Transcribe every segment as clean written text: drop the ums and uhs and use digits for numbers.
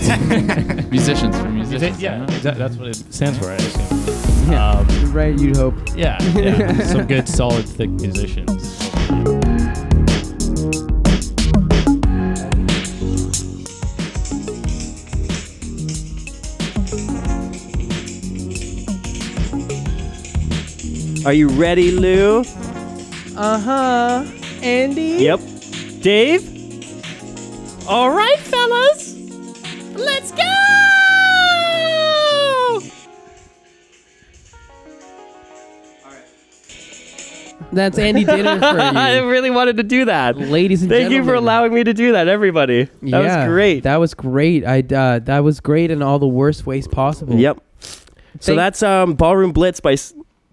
Musicians for musicians. Yeah, that's what it stands for, I assume. Yeah, right, you'd hope. Yeah. Some good, solid, thick musicians. Are you ready, Lou? Uh-huh. Andy? Yep. Dave? All right, fellas. Let's go! That's Andy did it for you. I really wanted to do that. Ladies and Thank gentlemen. you for allowing me to do that, everybody. That was great. That was great. That was great in all the worst ways possible. Yep. So that's Ballroom Blitz by...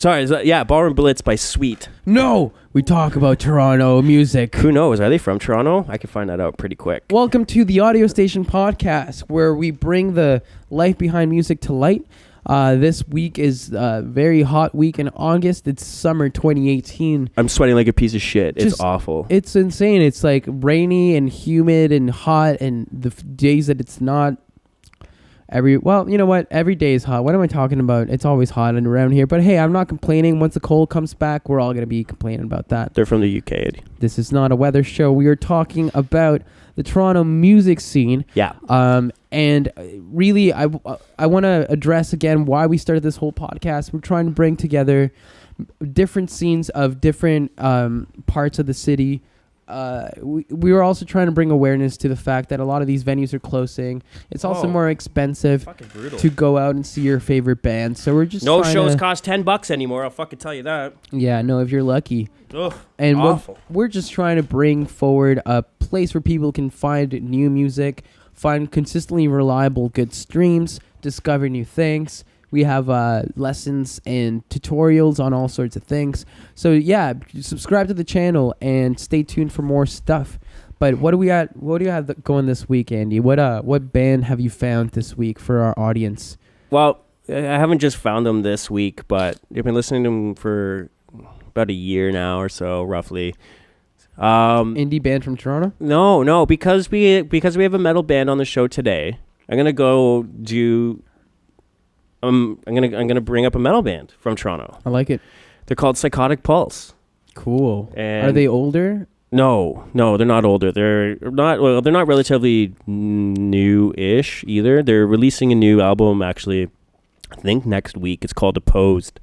Ballroom Blitz by Sweet. No! We talk about Toronto music. Who knows? Are they from Toronto? I can find that out pretty quick. Welcome to the Audio Station Podcast, where we bring the life behind music to light. This week is a very hot week in August. It's summer 2018. I'm sweating like a piece of shit. It's awful. It's insane. It's like rainy and humid and hot, and the days that it's not... you know what? Every day is hot. What am I talking about? It's always hot and around here. But hey, I'm not complaining. Once the cold comes back, we're all going to be complaining about that. They're from the UK, Eddie. This is not a weather show. We are talking about the Toronto music scene. Yeah. And really, I want to address again why we started this whole podcast. We're trying to bring together different scenes of different parts of the city. We were also trying to bring awareness to the fact that a lot of these venues are closing. It's also more expensive to go out and see your favorite band. So we're just no shows cost $10 anymore. I'll fucking tell you that. Yeah, no, if you're lucky. Ugh, and awful. We're just trying to bring forward a place where people can find new music, find consistently reliable good streams, discover new things. We have lessons and tutorials on all sorts of things. So yeah, subscribe to the channel and stay tuned for more stuff. But what do we have going this week, Andy? What band have you found this week for our audience? Well, I haven't just found them this week, but I've been listening to them for about a year now or so, roughly. Indie band from Toronto? No, because we have a metal band on the show today. I'm gonna go do. I'm gonna bring up a metal band from Toronto. I like it. They're called Psychotic Pulse. Cool. And are they older? No, they're not older. They're not relatively new-ish either. They're releasing a new album actually, I think next week. It's called Opposed.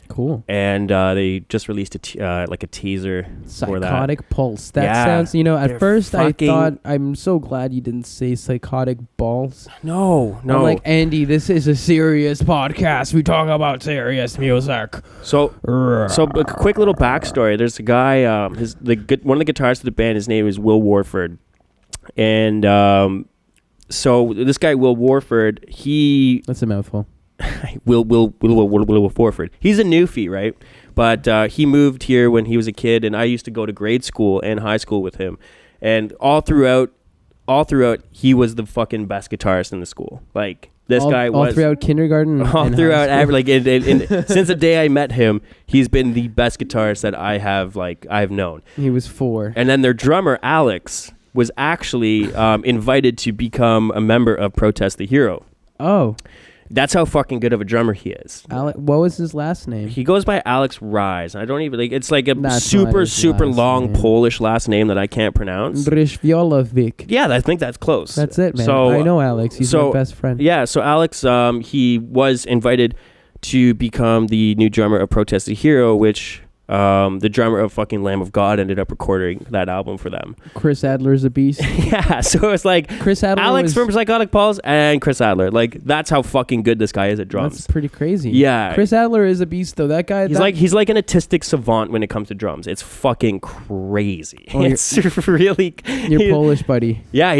Cool. And they just released a teaser for that. Psychotic Pulse. That sounds, at first I thought, I'm so glad you didn't say Psychotic Balls. No. I'm like, Andy, this is a serious podcast. We talk about serious music. So a quick little backstory. There's a guy, one of the guitarists of the band, his name is Will Warford. And so this guy, Will Warford, That's a mouthful. Will Warford. He's a newfie, right? But he moved here when he was a kid, and I used to go to grade school and high school with him. And all throughout, he was the fucking best guitarist in the school. Like this guy was all throughout kindergarten. All throughout, since the day I met him, he's been the best guitarist that I've known. He was 4. And then their drummer Alex was actually invited to become a member of Protest the Hero. Oh. That's how fucking good of a drummer he is. What was his last name? He goes by Alex Rise. I don't even it's like a That's super long Polish last name that I can't pronounce. Drishviolovic. Yeah, I think that's close. That's it, man. So, I know Alex. He's my best friend. Yeah, so Alex, he was invited to become the new drummer of Protest the Hero, which the drummer of fucking Lamb of God ended up recording that album for them. Chris Adler's a beast. Yeah, so it's like Chris Adler Alex from Psychotic Pulse and Chris Adler. Like that's how fucking good this guy is at drums. That's pretty crazy. Yeah, Chris Adler is a beast though. That guy. He's like an autistic savant when it comes to drums. It's fucking crazy. It's really. You're Polish, buddy. Yeah,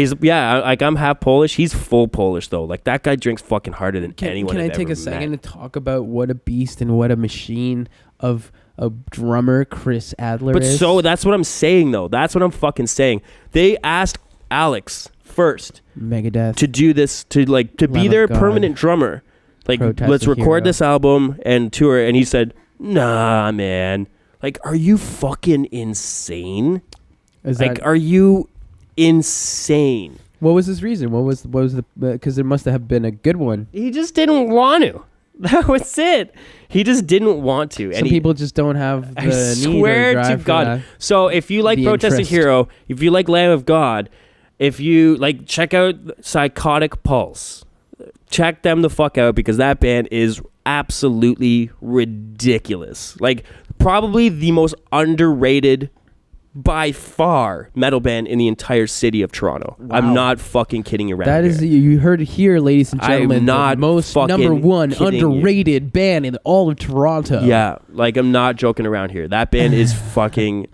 I'm half Polish. He's full Polish though. Like that guy drinks fucking harder than anyone. Can I take a second to talk about what a beast and what a machine of a drummer Chris Adler is? So that's what I'm saying though. That's what I'm fucking saying. They asked Alex first Megadeth to do this, to be their permanent drummer. Like, let's record this album and tour. And he said, nah, man. Like, are you fucking insane? Are you insane? What was his reason? What was the? Because there must have been a good one. He just didn't want to. That was it. He just didn't want to. Some people just don't have the I need swear or drive to for God. that. So if you like The Protest a interest. Hero, if you like Lamb of God, if you like, check out Psychotic Pulse. Check them the fuck out because that band is absolutely ridiculous. Like probably the most underrated by far metal band in the entire city of Toronto. Wow. I'm not fucking kidding around. That is, you heard it here, ladies and gentlemen. I'm not the most fucking number one kidding you. underrated band in all of Toronto. Yeah, like I'm not joking around here. That band is fucking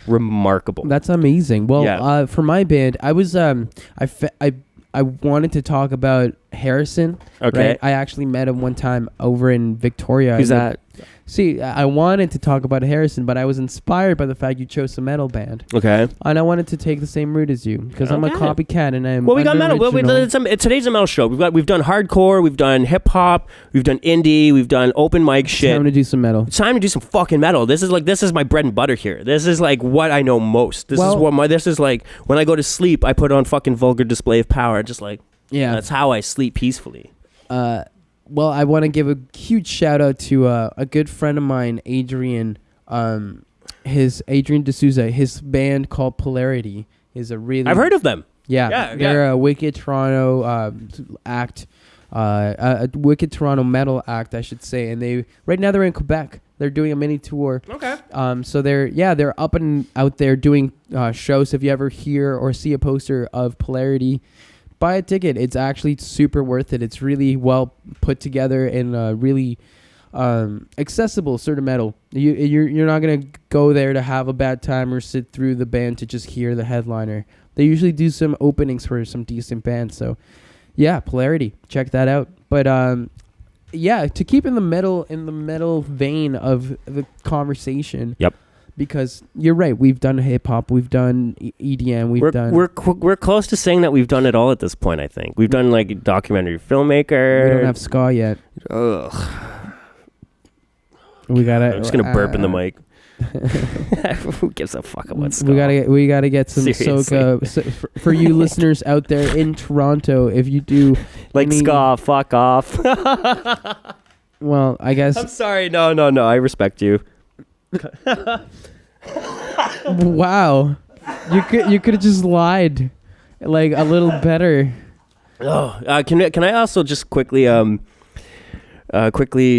remarkable. That's amazing. Well, Yeah. for my band, I was I wanted to talk about Harrison. Okay. Right? I actually met him one time over in Victoria. Who's that? See, I wanted to talk about Harrison, but I was inspired by the fact you chose a metal band, Okay. and I wanted to take the same route as you because I'm a Okay. copycat and I'm Well, we got metal. Well, unoriginal. today's a metal show. We've done hardcore, we've done hip hop, we've done indie, we've done open mic shit. Time to do some metal. It's time to do some fucking metal. This is my bread and butter here. This is like what I know most. This is like when I go to sleep, I put on fucking Vulgar Display of Power. Just like that's how I sleep peacefully. Well, I want to give a huge shout out to a good friend of mine, Adrian. Adrian D'Souza. His band called Polarity is a really. I've heard of them. Yeah, they're a wicked Toronto act, a wicked Toronto metal act, I should say. And right now they're in Quebec. They're doing a mini tour. Okay. So they're up and out there doing shows. If you ever hear or see a poster of Polarity, buy a ticket. It's actually super worth it. It's really well put together and really accessible sort of metal. You're not gonna go there to have a bad time or sit through the band to just hear the headliner. They usually do some openings for some decent bands. So yeah, Polarity, check that out. But to keep in the metal vein of the conversation. Yep. Because you're right, we've done hip hop, we've done EDM, we're close to saying that we've done it all at this point. I think we've done like documentary filmmaker. We don't have ska yet. Ugh. We gotta. I'm just gonna burp in the mic. Who gives a fuck about ska? We gotta get some Seriously. soca for you listeners out there in Toronto. If you do like ska, fuck off. Well, I guess. I'm sorry. No. I respect you. Wow, you could have just lied, like a little better. Oh, can I also just quickly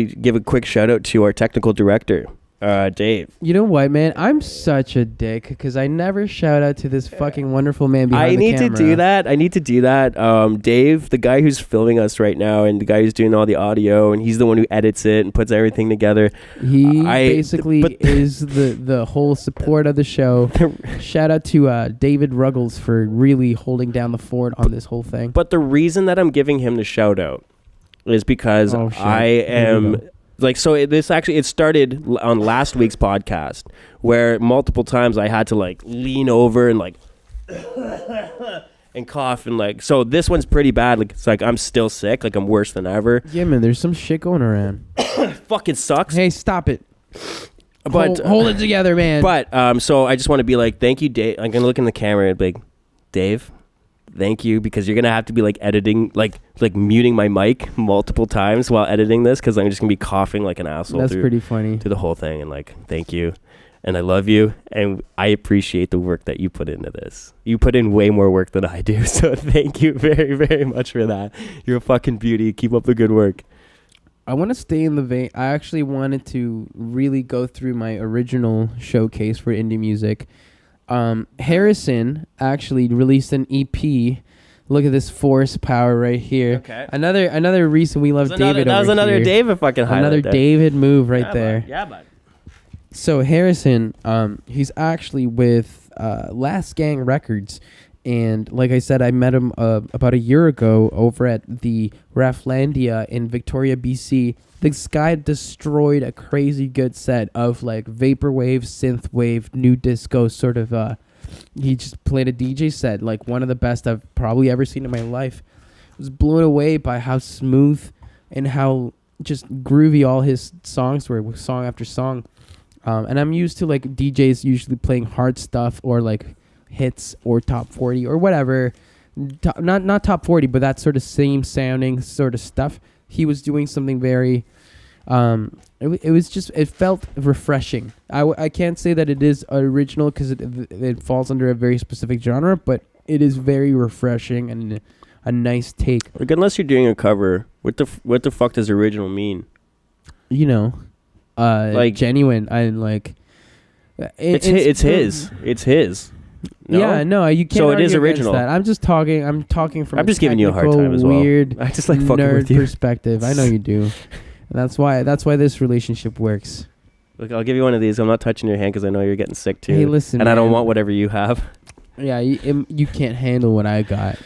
give a quick shout out to our technical director, Dave. You know what, man? I'm such a dick because I never shout out to this fucking wonderful man behind I the camera. I need to do that. Dave, the guy who's filming us right now and the guy who's doing all the audio, and he's the one who edits it and puts everything together. He basically is the whole support of the show. Shout out to David Ruggles for really holding down the fort on this whole thing. But the reason that I'm giving him the shout out is because I am like, it started on last week's podcast where multiple times I had to like lean over and like and cough and like, so this one's pretty bad. Like, it's like I'm still sick. Like I'm worse than ever. Yeah, man, there's some shit going around. Fucking sucks. Hey, stop it. But hold it together, man. But so I just want to be like, thank you, Dave. I'm gonna look in the camera and be like, Dave, thank you, because you're gonna have to be like editing, like muting my mic multiple times while editing this, because I'm just gonna be coughing like an asshole. That's pretty funny. Through the whole thing, and like, thank you, and I love you, and I appreciate the work that you put into this. You put in way more work than I do, so thank you very, very much for that. You're a fucking beauty. Keep up the good work. I want to stay in the vein. I actually wanted to really go through my original showcase for indie music. Harrison actually released an EP. Look at this force power right here. Okay. Another reason we love David. That was another here. David fucking highlight. Another there. David move right Yeah, there. Bud. Yeah, bud. So Harrison, he's actually with Last Gang Records, and like I said, I met him about a year ago over at the Rafflandia in Victoria, BC. This guy destroyed a crazy good set of like vaporwave, synthwave, new disco sort of. He just played a DJ set, like one of the best I've probably ever seen in my life. I was blown away by how smooth and how just groovy all his songs were, song after song. And I'm used to like DJs usually playing hard stuff or like hits or top 40 or whatever, not top 40, but that sort of same sounding sort of stuff. He was doing something very. It was just, it felt refreshing. I can't say that it is original because it falls under a very specific genre, but it is very refreshing and a nice take. Like, unless you're doing a cover, what the fuck does original mean? You know, like genuine and like. It's his. No? Yeah, no, you can't. So it argue is original. That. I'm talking from. I'm just giving you a hard time as well. Weird, I just like fucking nerd with you. perspective. I know you do. That's why this relationship works. Look, I'll give you one of these. I'm not touching your hand because I know you're getting sick too. Hey, listen, and I don't want whatever you have. Yeah, you can't handle what I got.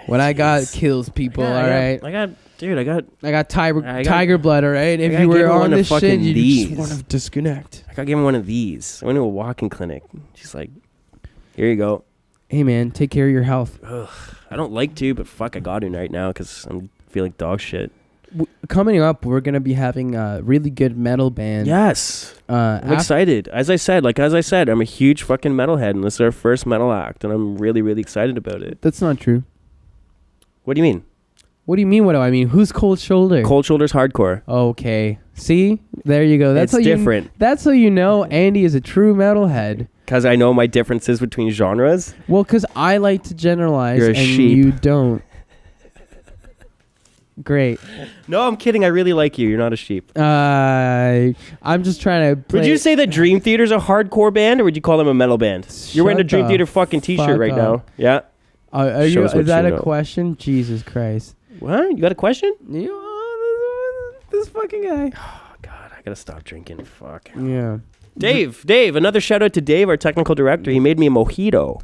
What I got kills people. All right. I got tiger blood. All right. If you were on this shit, you just want to disconnect. I got given one of these. I went to a walking clinic. She's like, "Here you go." Hey man, take care of your health. Ugh, I don't like to, but fuck, I got to right now because I'm feeling dog shit. Coming up, we're gonna be having a really good metal band. Yes, I'm excited. As I said, I'm a huge fucking metalhead, and this is our first metal act, and I'm really, really excited about it. That's not true. What do you mean? What do you mean? What do I mean? Who's Cold Shoulder? Cold Shoulder's hardcore. Okay. See, there you go. That's it's different. That's how you know Andy is a true metalhead. Because I know my differences between genres. Well, because I like to generalize, You're a and sheep. you don't. Great. No, I'm kidding. I really like you. You're not a sheep. I'm just trying to. Would you say that Dream Theater's a hardcore band, or would you call them a metal band? You're wearing a Dream Theater fucking t-shirt right now. Yeah. Are you? Is that a question? Jesus Christ. What? You got a question? This fucking guy. Oh God, I gotta stop drinking. Fuck. Yeah. Dave. Another shout out to Dave, our technical director. He made me a mojito.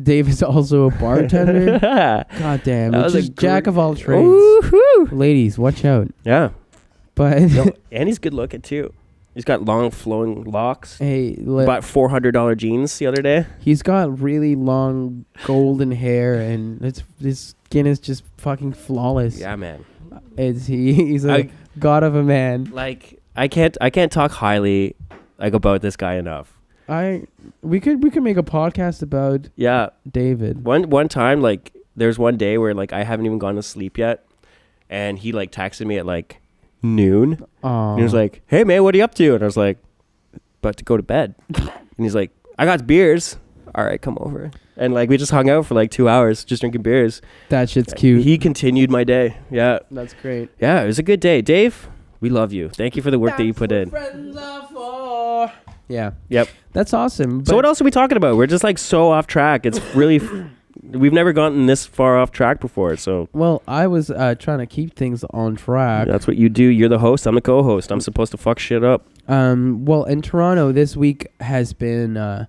Dave is also a bartender. God damn, That was just jack of all trades. Woo-hoo. Ladies, watch out. Yeah. But and he's good looking too. He's got long flowing locks. Hey, bought $400 jeans the other day. He's got really long golden hair, and his skin is just fucking flawless. Yeah, man. He's a god of a man. Like I can't talk highly like about this guy enough. We could make a podcast about David. One time, like there's one day where like I haven't even gone to sleep yet, and he like texted me at like noon. And he was like, "Hey man, what are you up to?" And I was like, "About to go to bed." And he's like, "I got beers. All right, come over." And like we just hung out for like 2 hours just drinking beers. That shit's cute. He continued my day. Yeah. That's great. Yeah, it was a good day. Dave, we love you. Thank you for the work that you put in. Friends are for. Yeah. Yep. That's awesome. So what else are we talking about? We're just like so off track. It's really we've never gotten this far off track before. So well, I was trying to keep things on track. That's what you do. You're the host. I'm the co-host. I'm supposed to fuck shit up. Well, in Toronto, this week has been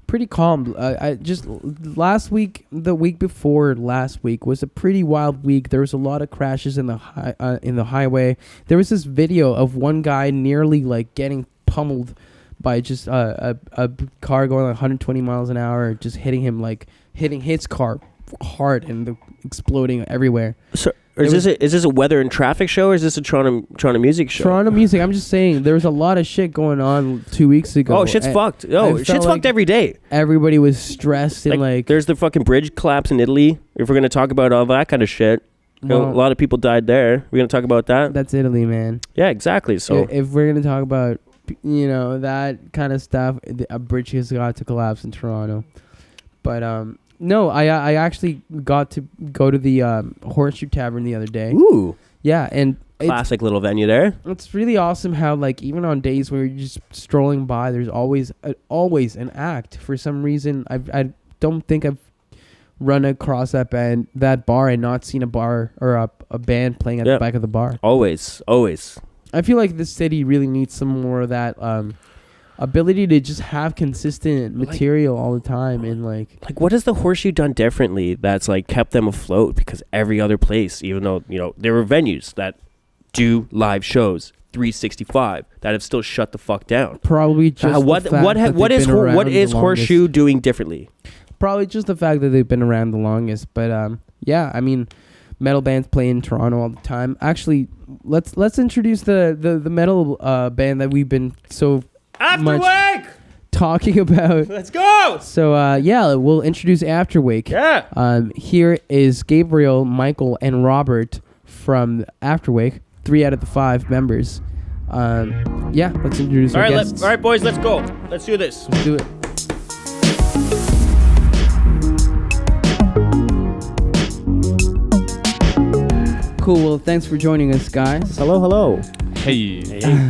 pretty calm. I just last week, the week before last week was a pretty wild week. There was a lot of crashes in the highway. There was this video of one guy nearly like getting pummeled by just a car going like 120 miles an hour, just hitting his car hard and exploding everywhere. So is this a weather and traffic show, or is this a Toronto music show? Toronto music. I'm just saying there was a lot of shit going on 2 weeks ago. Oh, shit's fucked. Oh, shit's fucked every day. Everybody was stressed and like there's the fucking bridge collapse in Italy. If we're gonna talk about all that kind of shit, well, a lot of people died there. We're gonna talk about that. That's Italy, man. Yeah, exactly. So if we're gonna talk about that kind of stuff, a bridge has got to collapse in Toronto. But no, I actually got to go to the Horseshoe Tavern the other day. Ooh. Yeah, and classic little venue there. It's really awesome how like even on days where you're just strolling by, there's always an act. For some reason, I don't think I've run across that bar and not seen a bar or a band playing at the back of the bar. Always. I feel like this city really needs some more of that ability to just have consistent material all the time. And like what has the Horseshoe done differently that's like kept them afloat? Because every other place, even though there were venues that do live shows 365 that have still shut the fuck down. Probably just what is Horseshoe doing differently? Probably just the fact that they've been around the longest. But yeah, I mean, metal bands play in Toronto all the time. Actually, let's introduce the metal band that we've been so Afterwake! much talking about. Let's go. So yeah, we'll introduce Afterwake. Yeah. Here is Gabriel, Michael, and Robert from Afterwake. 3 out of the 5 members. Yeah, let's introduce our guests. All right, boys, let's go. Let's do this. Let's do it. Cool. Well, thanks for joining us, guys. Hello. Hey.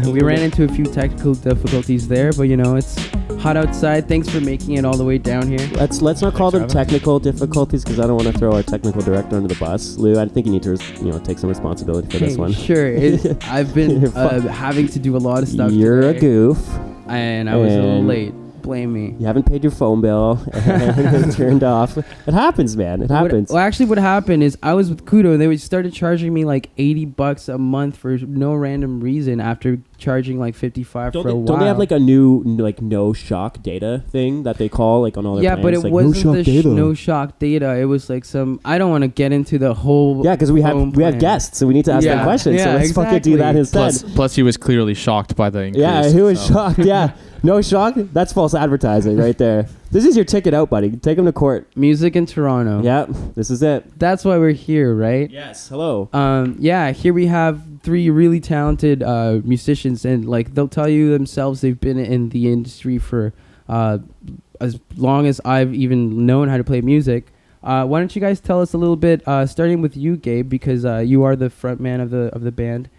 We ran into a few technical difficulties there, but it's hot outside. Thanks for making it all the way down here. Let's not call them technical difficulties because I don't want to throw our technical director under the bus. Lou, I think you need to take some responsibility for this one. Sure. I've been having to do a lot of stuff. You're today, a goof. and I was a little late. Blame me. You haven't paid your phone bill and it turned off. It happens, man. It happens. What happened is I was with Kudo and they started charging me like $80 a month for no random reason after charging like $55 for a while. Don't they have like a new no shock data thing that they call like on all their plans? But it like, wasn't no shock data. It was like some. I don't want to get into the whole. Yeah, because we have guests, so we need to ask them questions. Yeah, so let's fucking do that instead. Plus, he was clearly shocked by the increase. Yeah, he was shocked. Yeah, no shock. That's false advertising right there. This is your ticket out, buddy. Take him to court. Music in Toronto. Yeah, this is it. That's why we're here, right? Yes. Hello. Yeah, here we have 3 really talented musicians, and like they'll tell you themselves they've been in the industry for as long as I've even known how to play music. Why don't you guys tell us a little bit, starting with you, Gabe, because you are the front man of the band.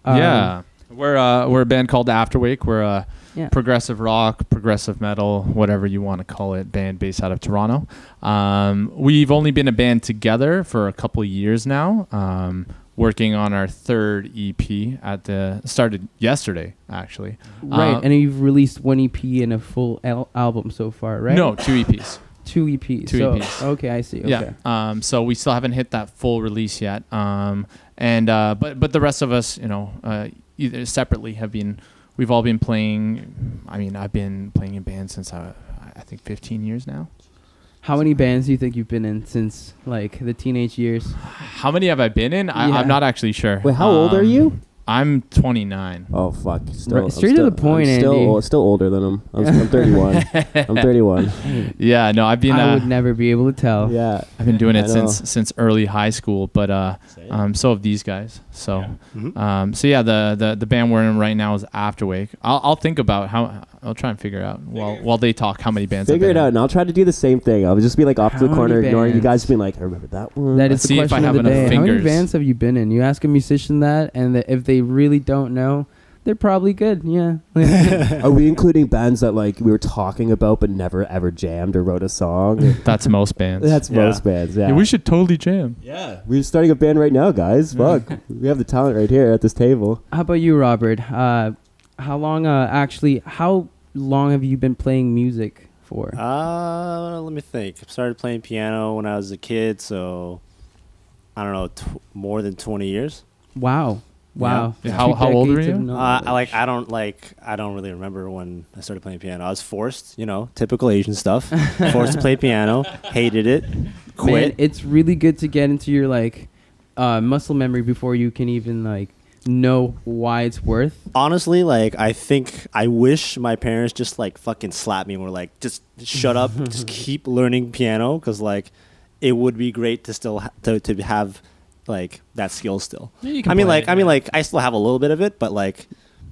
Yeah, we're a band called Afterwake. We're a progressive rock, progressive metal, whatever you want to call it, band based out of Toronto. We've only been a band together for a couple of years now. Working on our 3rd EP started yesterday, actually. Right, and you've released 1 EP and a full album so far, right? No, 2 EPs. 2 EPs. EPs. Okay, I see. Okay. Yeah. So we still haven't hit that full release yet. But the rest of us, either separately we've all been playing. I mean, I've been playing in bands since I think 15 years now. How many bands do you think you've been in since like the teenage years? How many have I been in? I'm not actually sure. Wait, how old are you? I'm 29. Oh fuck! Straight to the point, I'm still older than him. I'm 31. I'm 31. Yeah, no, I've been. I would never be able to tell. Yeah, I've been doing it since early high school, but so have these guys. So, so yeah, the band we're in right now is Afterwake. I'll think about how I'll try and figure out while they talk how many bands. Figure it out, and I'll try to do the same thing. I'll just be like off to the corner, ignoring you guys, being like, I remember that one. That is the question of the day. How many bands have you been in? You ask a musician that, and if they really don't know, they're probably good. Yeah. Are we including bands that like we were talking about but never ever jammed or wrote a song? That's most bands. That's most bands. Yeah. We should totally jam. Yeah. We're starting a band right now, guys. Fuck. We have the talent right here at this table. How about you, Robert? How long have you been playing music for? Let me think. I started playing piano when I was a kid, so I don't know, more than 20 years. Wow. Yeah. How old were you? I don't really remember when I started playing piano. I was forced, typical Asian stuff. Forced to play piano, hated it, quit. Man, it's really good to get into your muscle memory before you can even know why it's worth. Honestly, I wish my parents just fucking slapped me and were like, just shut up, just keep learning piano, because it would be great to still to have that skill still. Yeah, I still have a little bit of it, but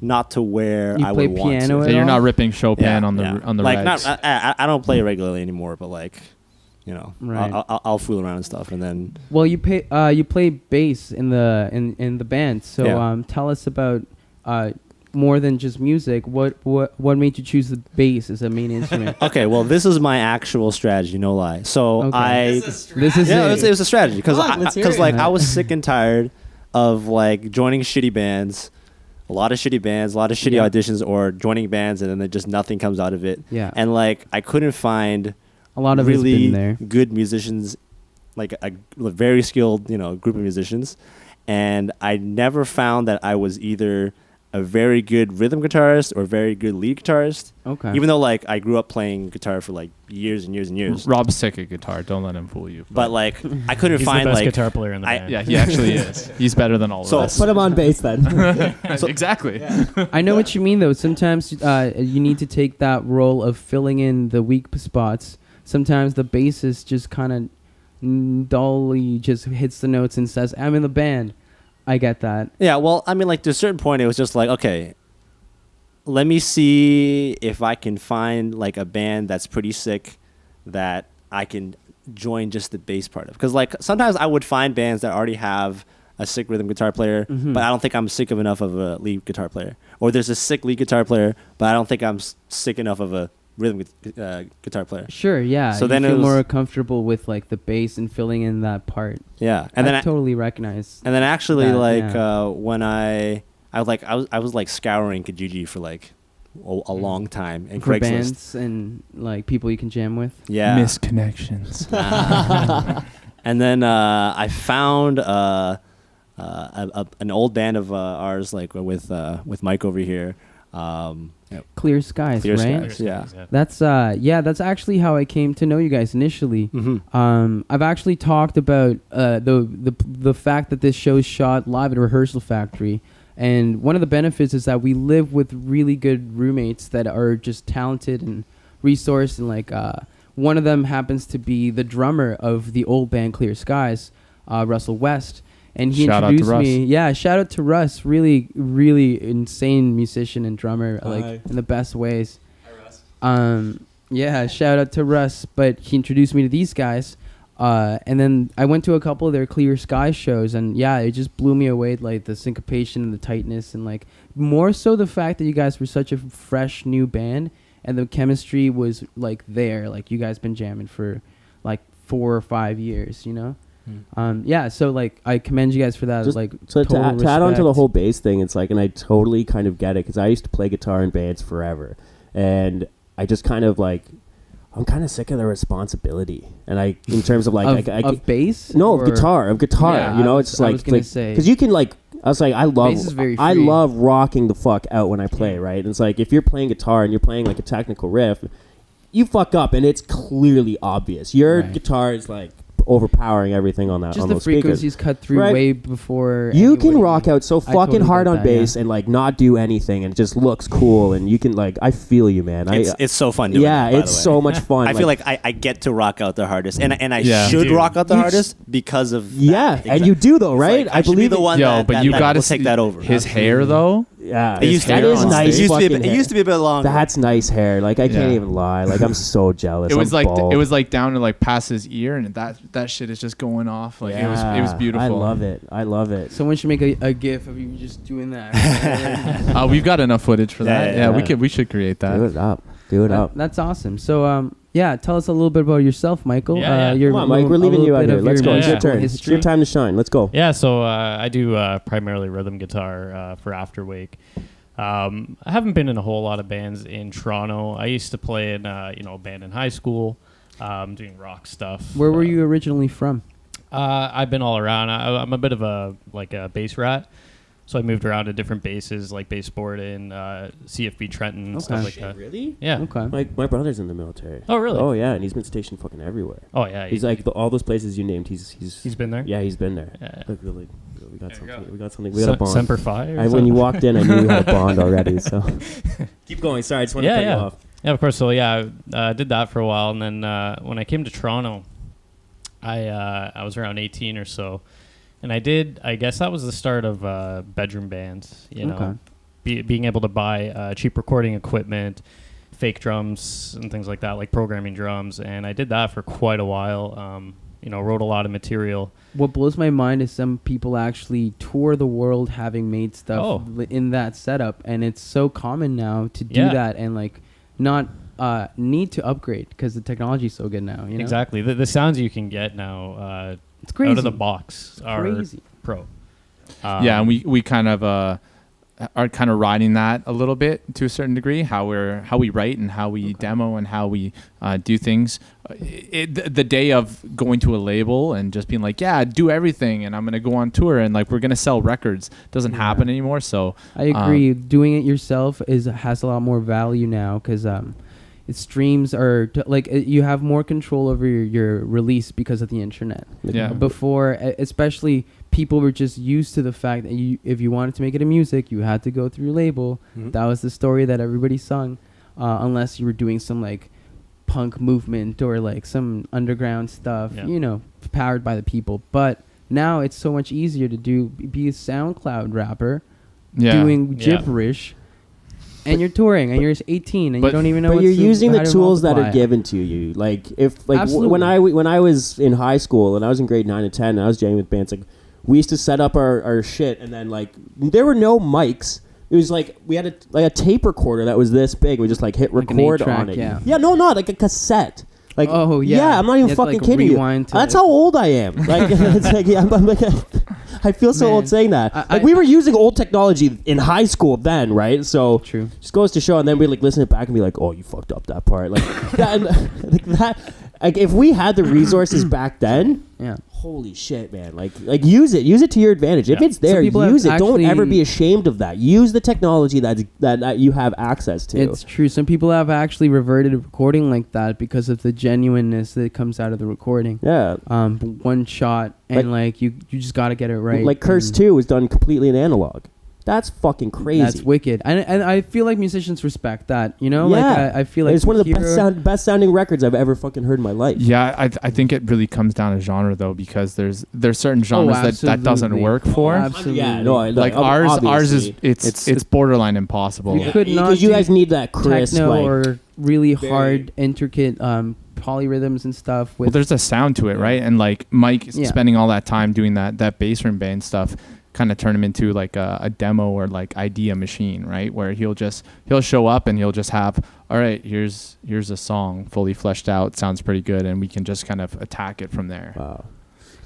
not to where I would want to. So you're not ripping Chopin on the rides. I don't play it regularly anymore, but right. I'll fool around and stuff, and then. Well, you play bass in the band, so tell us about more than just music. What made you choose the bass as a main instrument? Okay, well, this is my actual strategy, no lie. So it was a strategy because I was sick and tired of joining shitty bands, a lot of shitty auditions, or joining bands and then just nothing comes out of it. Yeah, and I couldn't find a lot of really been there. Good musicians, a very skilled group of musicians, and I never found that I was either a very good rhythm guitarist or a very good lead guitarist. Okay. Even though like I grew up playing guitar for like years and years and years. Rob's sick at guitar. Don't let him fool you. But like I couldn't He's find the best like guitar player in the band. Yeah, he actually is. He's better than all of us. Put him on bass then. Exactly. I know what you mean though. Sometimes you need to take that role of filling in the weak spots. Sometimes the bassist just kind of dully just hits the notes and says, "I'm in the band." I get that. Yeah, well, I mean, like, to a certain point, it was just like, okay, let me see if I can find, like, a band that's pretty sick that I can join just the bass part of. Because, like, sometimes I would find bands that already have a sick rhythm guitar player, but I don't think I'm sick of enough of a lead guitar player. Or there's a sick lead guitar player, but I don't think I'm sick enough of a rhythm guitar player. Sure, yeah. So you then feel it was more comfortable with like the bass and filling in that part. Yeah, and I then totally recognize. and then actually that, like yeah. when I was like scouring Kijiji for like a long time and For Craigslist. bands and like people you can jam with. Yeah. Misconnections. And then I found an old band of ours, like with Mike over here. Clear Skies, Clear right? Skies, yeah. That's that's actually how I came to know you guys initially. Mm-hmm. I've actually talked about the fact that this show is shot live at a rehearsal factory, and one of the benefits is that we live with really good roommates that are just talented and resourced, and like one of them happens to be the drummer of the old band Clear Skies, Russell West. And he Shout out to introduced Russ. me. Yeah, shout out to Russ. Really, really insane musician and drummer, like in the best ways. Hi, Russ. Yeah, shout out to Russ. But he introduced me to these guys, and then I went to a couple of their Clear Sky shows, and yeah, it just blew me away. Like the syncopation and the tightness, and like more so the fact that you guys were such a fresh new band, and the chemistry was like there. Like you guys been jamming for like 4 or 5 years, you know. Yeah, so like I commend you guys for that. Just like so to total add on to the respect. whole bass thing, it's like, and I totally kind of get it because I used to play guitar in bands forever, and I just kind of like, I'm kind of sick of the responsibility, and I in terms of like of bass. no or- of guitar Yeah, you know, I it's was like gonna say because you can like. I was like, Bass is very I free. love rocking the fuck out when I play, right? And it's like if you're playing guitar and you're playing like a technical riff, you fuck up and it's clearly obvious. Your Right. guitar is like overpowering everything on that. just on the those speakers. frequencies cut through Right. way before You can anybody. rock out so I fucking totally hard get on that, bass yeah. and like not do anything, and it just looks cool, and you can like, I feel you, man. It's so fun doing yeah, it, by it's the way. so much fun. I feel like I get to rock out the hardest, and I Yeah. should You do. rock out the You hardest because of yeah, that. and you do though, It's right? like, I should be believe the it. one Yo, that, but that, you that got will to take that over. His hair though. Yeah, It used to that be is on nice. stage. fucking It used to be a bit longer. That's nice hair. Like I can't Yeah. even lie. Like I'm so jealous. It was I'm like bald. it was like down to like past his ear, and that shit is just going off. Like it was Yeah, beautiful. I love it. I love it. Someone should make a gif of you just doing that. We've got enough footage for that. Yeah, Yeah, yeah. we should create that. Do it up. Do it up. That's awesome. So yeah, tell us a little bit about yourself, Michael. Yeah, yeah. Your Come on, Mike. We're a leaving little you out bit here. of Let's go. your It's your musical turn. It's history. your time to shine. Let's go. Yeah, so I do primarily rhythm guitar for Afterwake. I haven't been in a whole lot of bands in Toronto. I used to play in a band in high school, doing rock stuff. Where were you originally from? I've been all around. I'm a bit of a bass rat, so I moved around to different bases, like bass board in CFB Trenton, stuff like that. Really? Yeah. Okay. My brother's in the military. Oh, really? Oh yeah, and he's been stationed fucking everywhere. Oh, yeah. He's like all those places you named. He's been there? Yeah, he's been there. Yeah. Look, really, we got There you something. go. We got something. We got a bond. Semper Fi. or When you something? walked in, I knew you had a bond already. So keep going. Sorry, I just want to cut you off. Yeah, of course. So yeah, I did that for a while, and then when I came to Toronto, I was around 18 or so, and I guess that was the start of bedroom bands. You know, being able to buy cheap recording equipment, fake drums, and things like that, like programming drums, and I did that for quite a while. Wrote a lot of material. What blows my mind is some people actually tour the world having made stuff in that setup, and it's so common now to do that and like not need to upgrade because the technology is so good now. You know? Exactly. The sounds you can get now, it's crazy. out of the box are crazy. pro. Yeah, and we kind of are kind of riding that a little bit to a certain degree, how we write and how we demo and how we do things. The day of going to a label and just being like, yeah, do everything, and I'm going to go on tour and like we're going to sell records doesn't happen anymore. So I agree. Doing it yourself has a lot more value now because streams are you have more control over your release because of the internet. Yeah. Before, especially, people were just used to the fact that if you wanted to make it a music, you had to go through your label. Mm-hmm. That was the story that everybody sung, unless you were doing some like punk movement or like some underground stuff, powered by the people. But now it's so much easier to be a SoundCloud rapper, doing gibberish. And you're touring, and you're 18, and you don't even know. But you're using the tools that are given to you. Like when I was in high school and I was in grade 9 and 10, and I was jamming with bands. Like we used to set up our shit, and then like there were no mics. It was like we had a tape recorder that was this big. We just like hit record on it. Yeah, no, not like a cassette. Like, oh yeah, I'm not even fucking kidding you. That's how old I am. Like, it's like I'm like, I feel so old saying that. We were using old technology in high school then, right? So true. Just goes to show, and then we like listen it back and be like, oh, you fucked up that part. Like that. Like if we had the resources back then, holy shit, man! Like use it to your advantage. If it's there, use it. Don't ever be ashamed of that. Use the technology that you have access to. It's true. Some people have actually reverted to recording like that because of the genuineness that comes out of the recording. Yeah. One shot and like you just got to get it right. Like Curse 2 was done completely in analog. That's fucking crazy. That's wicked. And I feel like musicians respect that, Yeah. Like I feel like it's one of the best sounding records I've ever fucking heard in my life. Yeah, I think it really comes down to genre though, because there's certain genres that doesn't work for. Absolutely. Yeah, no, like ours is it's borderline impossible. You could not because you guys need that crisp techno or really hard intricate polyrhythms and stuff. Well, there's a sound to it, right? And like Mike spending all that time doing that bass drum band stuff kind of turn him into like a demo or like idea machine, right? Where he'll show up and he'll just have, all right, here's a song fully fleshed out, sounds pretty good, and we can just kind of attack it from there. Wow.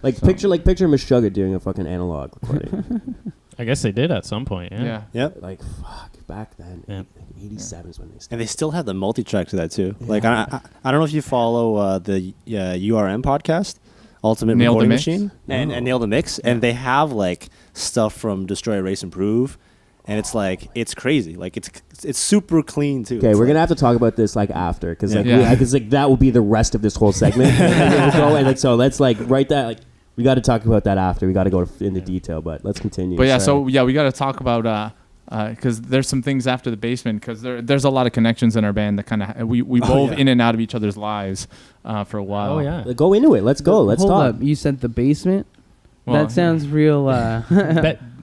Picture Meshuggah doing a fucking analog recording. I guess they did at some point. Yeah. Yep. Like fuck, back then. Yeah. 87 is when they started. And they still have the multi-track to that too. Yeah. Like I don't know if you follow the URM podcast, Ultimate Nail Recording the Machine, and Nail the Mix, and they have like stuff from Destroy, Erase, Improve, and it's like it's crazy. Like it's super clean too. Okay, we're gonna have to talk about this like after, because that will be the rest of this whole segment. So let's like write that. Like we got to talk about that after. We got to go into detail, but let's continue. But we got to talk about. Because there's some things after the basement, because there's a lot of connections in our band that kind of we wove in and out of each other's lives for a while. Oh yeah, go into it. Let's go. Let's Hold talk. up. You said the basement. Well, that sounds real.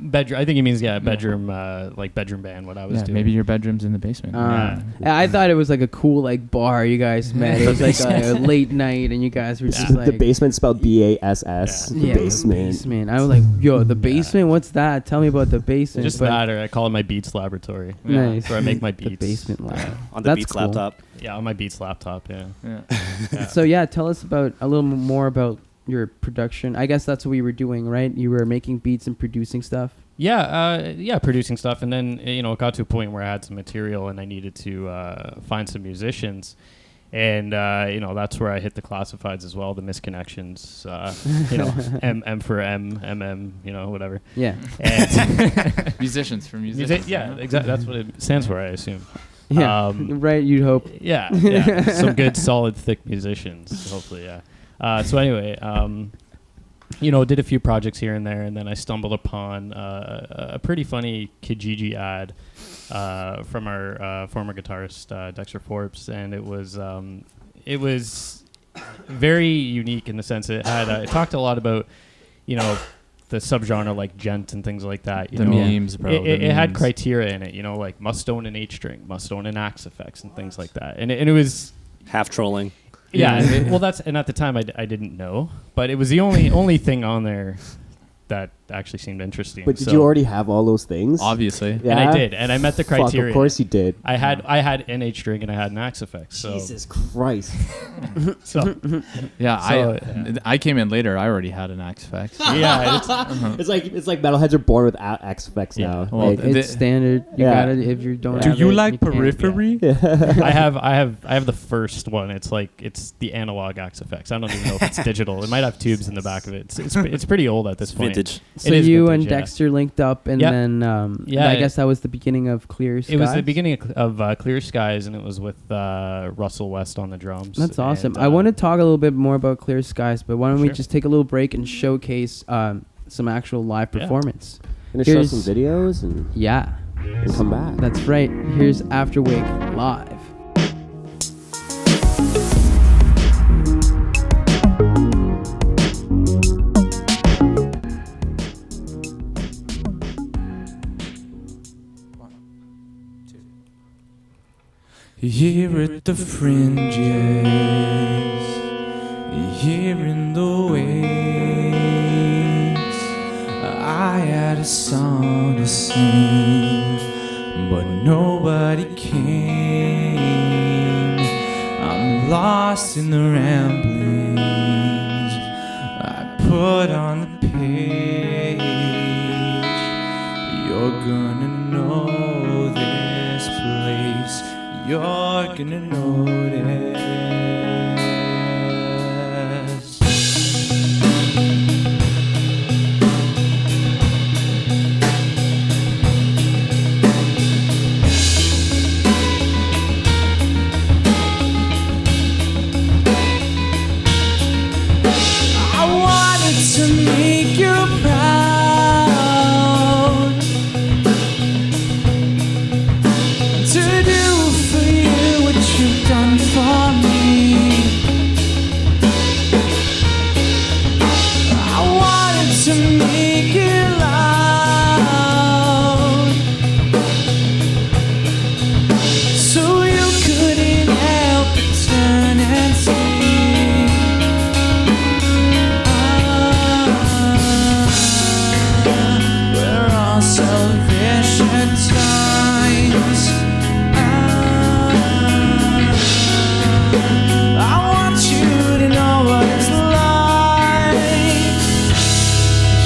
Bedroom. I think he means bedroom, like bedroom band. What I was doing. Maybe your bedroom's in the basement. I thought it was like a cool like bar you guys met. It was like a late night, and you guys were just like the basement spelled BASS. The basement. I was like, yo, the basement. What's that? Tell me about the basement. Just that, or I call it my Beats laboratory. Nice. Where I make my beats. The basement lab. On the Beats laptop. Yeah, on my Beats laptop. Yeah. So tell us about a little more about your production. I guess that's what we were doing, right? You were making beats and producing stuff. Yeah, producing stuff, and then it got to a point where I had some material and I needed to find some musicians, and that's where I hit the classifieds as well, the misconnections, M for whatever. Yeah, and musicians for musicians. Yeah, exactly. That's what it stands for, I assume. Yeah, right. You'd hope. Yeah, some good, solid, thick musicians. Hopefully, yeah. So anyway, did a few projects here and there, and then I stumbled upon a pretty funny Kijiji ad from our former guitarist Dexter Forbes, and it was very unique in the sense it had it talked a lot about the subgenre like gent and things like that. The memes, bro. It had criteria in it, like must own an H string, must own an Axe effects, and things like that, and it was half trolling. Yeah, well, and at the time I didn't know, but it was the only thing on there that actually seemed interesting. But did you already have all those things? Obviously. Yeah. And I did. And I met the criteria. Of course you did. I had NH Drink and I had Max Effects. So. Jesus Christ. I came in later. I already had an Axe Effects. It's like metalheads are born with Axe Effects now. Well, it's standard. You gotta if you don't. Do you like Periphery? I have the first one. It's the analog Axe Effects. I don't even know if it's digital. It might have tubes in the back of it. It's pretty old at this point. Vintage. So you and Dexter linked up, and then I guess that was the beginning of Clear Skies. It was the beginning of Clear Skies, and it was with Russell West on the drums. That's awesome. I want to talk a little bit more about Clear Skies, but why don't we just take a little break and showcase some actual live performance? Gonna show some videos and and come back. That's right. Here's Afterwake live. Here at the fringes, here in the waves, I had a song to sing, but nobody came. I'm lost in the ramblings I put on the page. You're gonna know this place. You're gonna notice. I wanted to make you proud, to do for you what you've done for me. I wanted to make it loud, so you couldn't help but turn and see. We're all selfish at times. I want you to know what it's like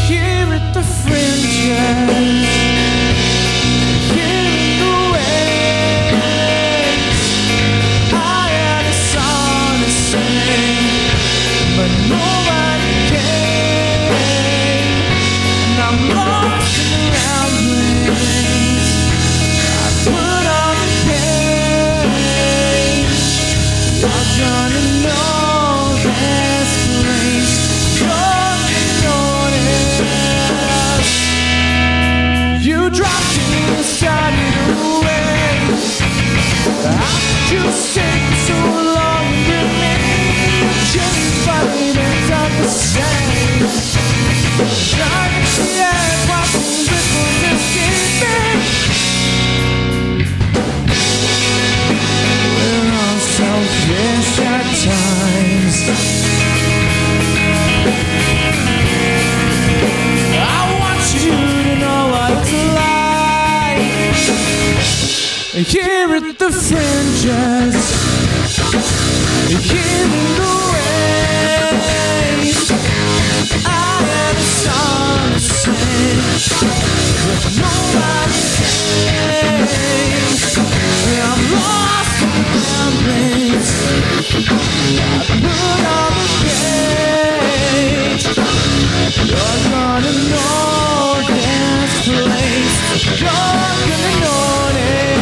here at the fringes, here in the waves. I had a song to sing, but nobody came, and I'm lost in the ramblings I put on the page. You're gonna know this place. You're gonna notice. You dropped in the side of the way. How could you stay so long with me? Just fighting it's not the same. Trying to see what the ripples escaping. We're all selfish at times. I want you to know what it's like here at the fringes, here in the waves. I had a song to sing, but nobody came. I'm lost in the ramblings I put on the page. You're gonna know this place. You're gonna notice.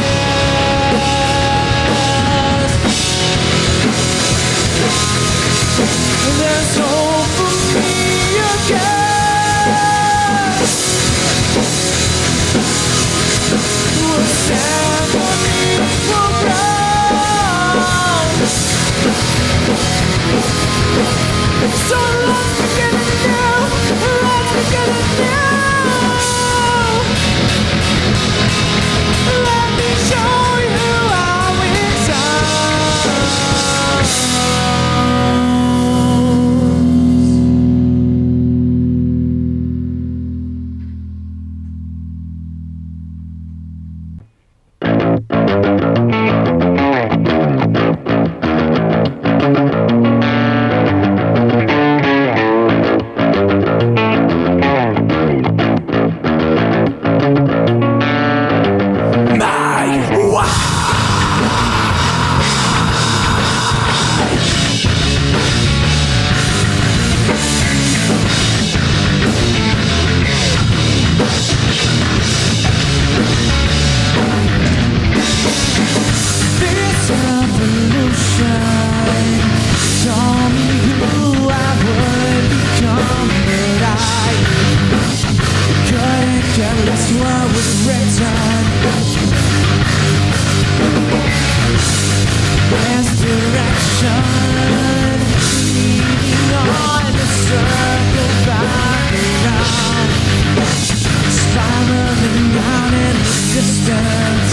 distance.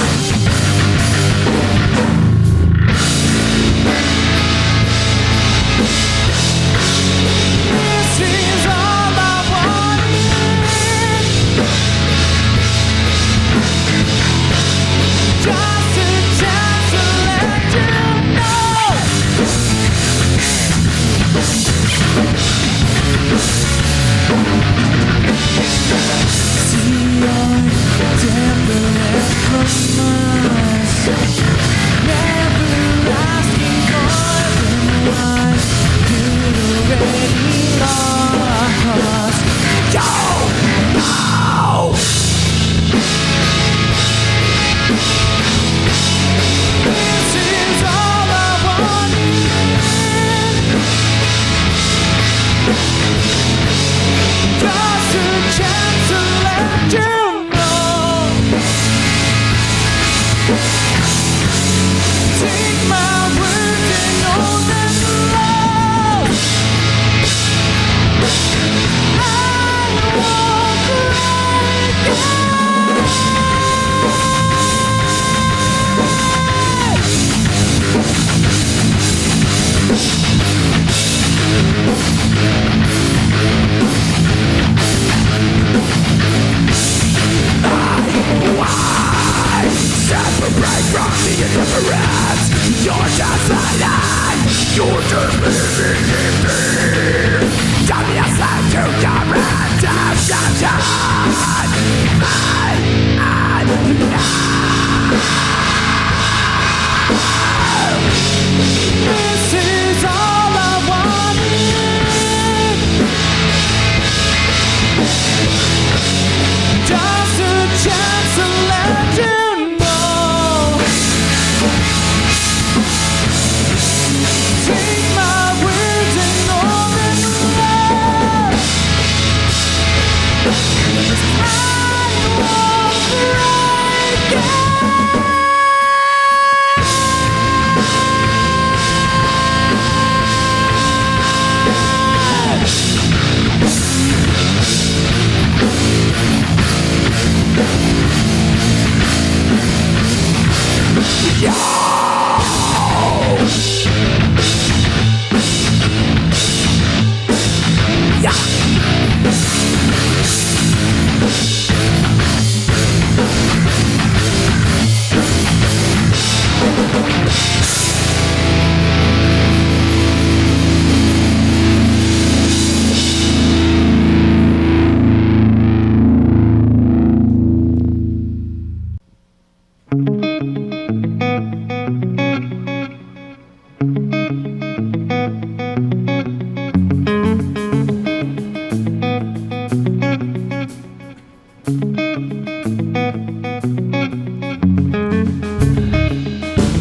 This is all I wanted. Just a chance to let you know. See your temperament from us. Never asking more than what you'd already lost. Go! This is all I wanted. Just a chance to let you know. Take my word and know that love. I won't cry again. Separate from the indifference. You're just like that. You're just living in me. Tell me a slam to your redemption. This is all I wanted. Just a chance to let you know. Take my words and know that love. I won't cry again.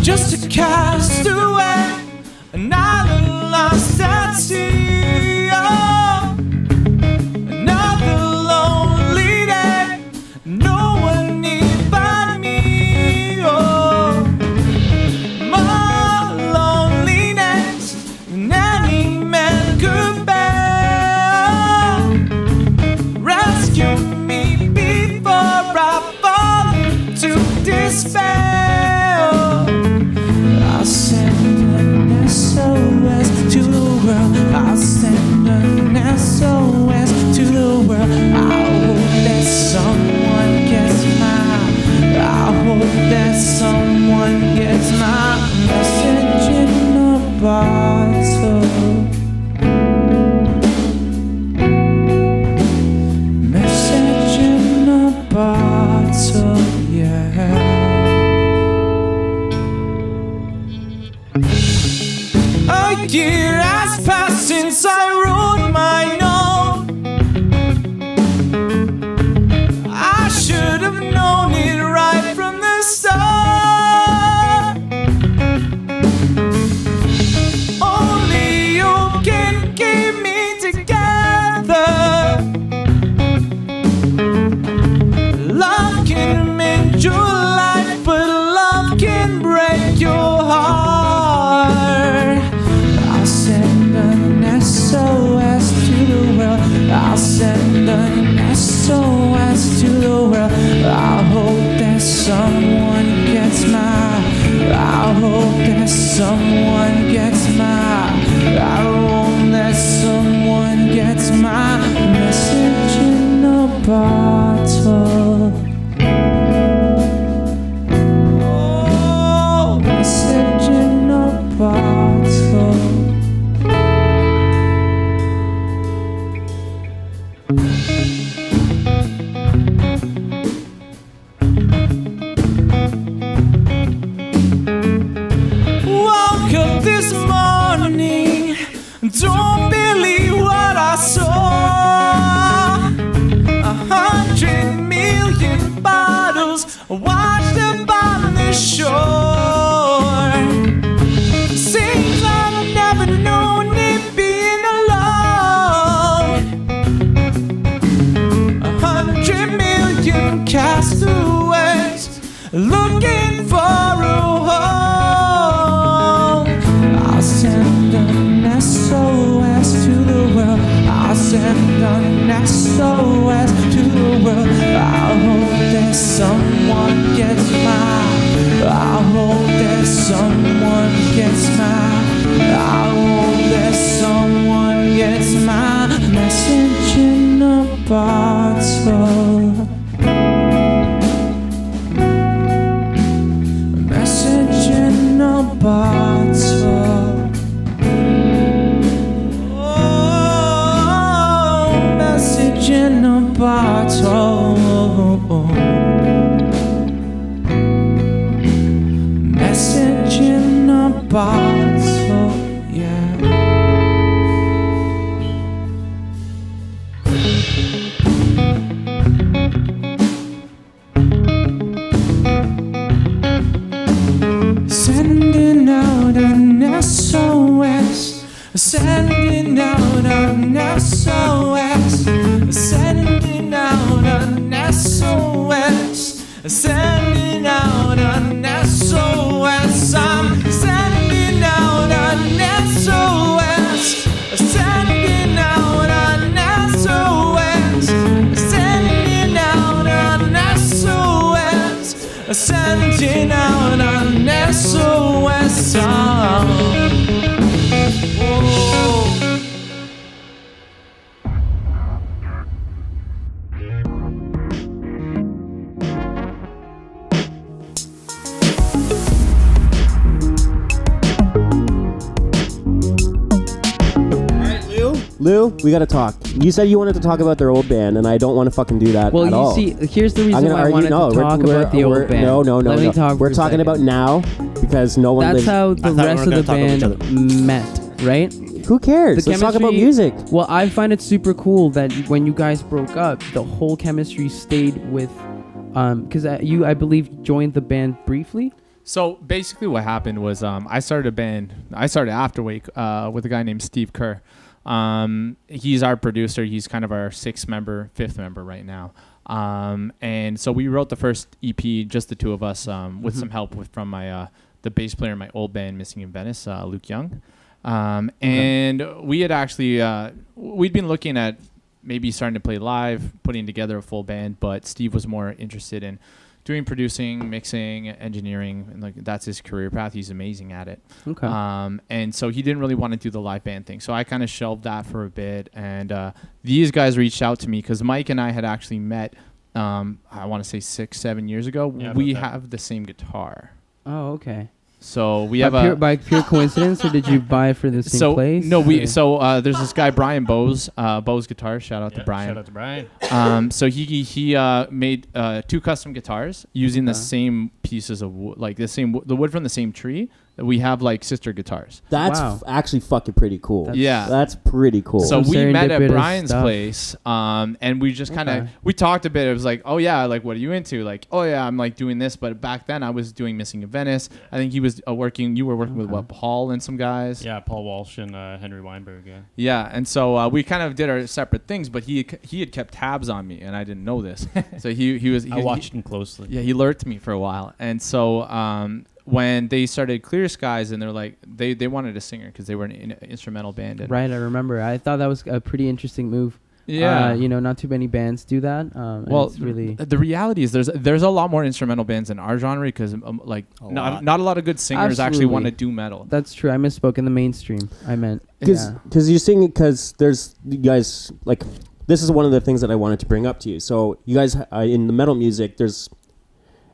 Just a castaway, an island lost at sea. Oh, another lonely day, no one nearby me. Oh, my loneliness, than any man could bear. Rescue me before I fall into despair. I'll send an SOS to the world. I'll send an SOS to the world. I hope that someone gets I hope that someone gets my message in a bottle. Message in a bottle, yeah. A year has passed since I wrote my note. I should have known it right from the start. Only you can keep me together. Love can mend your life, but love can break your heart. I'll send an SOS to the world. I'll send an SOS to the world. I hope that someone gets my, I hope that someone gets my, I hope that someone gets my message in a bottle. Oh, message in a bottle. Woke up this morning, don't believe what I saw. 100 million bottles washed up on the shore. Seems I've never known it being alone. 100 million castaways looking for a home. I'll send an SOS to the world. I'll send an SOS to the world. I hope that someone gets mine. I hope that someone gets mine. I hope that someone gets my message in a bottle. Message in a bottle. Oh, message in a bottle. Message in a bottle, yeah. Sending out an SOS. Sending out an SOS. Sending out an SOS. Sending out an SOS. I'm sending out an SOS. Sending out an SOS. Sending out an SOS. Sending out an SOS. Oh. Lou, we gotta talk. You said you wanted to talk about their old band, and I don't want to fucking do that at all. Well, you see, here's the reason why I wanted to talk about the old band. No. Let me talk We're talking about now because no one. That's how the rest of the band met, right? Who cares? Let's talk about music. Well, I find it super cool that when you guys broke up, the whole chemistry stayed with, because you, I believe, joined the band briefly. So basically, what happened was I started a band. I started Afterwake with a guy named Steve Kerr. He's our producer. He's kind of our fifth member right now. And so we wrote the first EP, just the two of us, with some help from my the bass player in my old band, Missing in Venice, Luke Young. And we had actually we'd been looking at maybe starting to play live, putting together a full band, but Steve was more interested in doing producing, mixing, engineering, and like that's his career path. He's amazing at it. Okay. And so he didn't really want to do the live band thing. So I kind of shelved that for a bit. And these guys reached out to me because Mike and I had actually met, I want to say 6-7 years ago. Yeah, we have the same guitar. Oh, okay. So we have by pure coincidence, or did you buy it for the same place? No, there's this guy Brian Bose, Bose Guitars. Shout out to Brian. Shout out to Brian. So he made 2 custom guitars using the same pieces of wood, like the wood from the same tree. We have like sister guitars. That's actually fucking pretty cool. That's pretty cool. So we met at Brian's place, and we just kind of we talked a bit. It was like, oh yeah, like what are you into? Like, oh yeah, I'm like doing this. But back then I was doing Missing in Venice. I think he was working. You were working with what, Paul and some guys. Yeah, Paul Walsh and Henry Weinberg. Yeah. Yeah, and so we kind of did our separate things. But he had kept tabs on me, and I didn't know this. So he watched him closely. Yeah, he lurked me for a while, and so. When they started Clear Skies, and they're like they wanted a singer because they were an instrumental band. Right, I remember. I thought that was a pretty interesting move. Yeah. Not too many bands do that. Well, it's really the reality is there's a lot more instrumental bands in our genre because not a lot of good singers actually want to do metal. That's true. I misspoke in the mainstream. I meant because you're singing because there's you guys like this is one of the things that I wanted to bring up to you. So you guys in the metal music,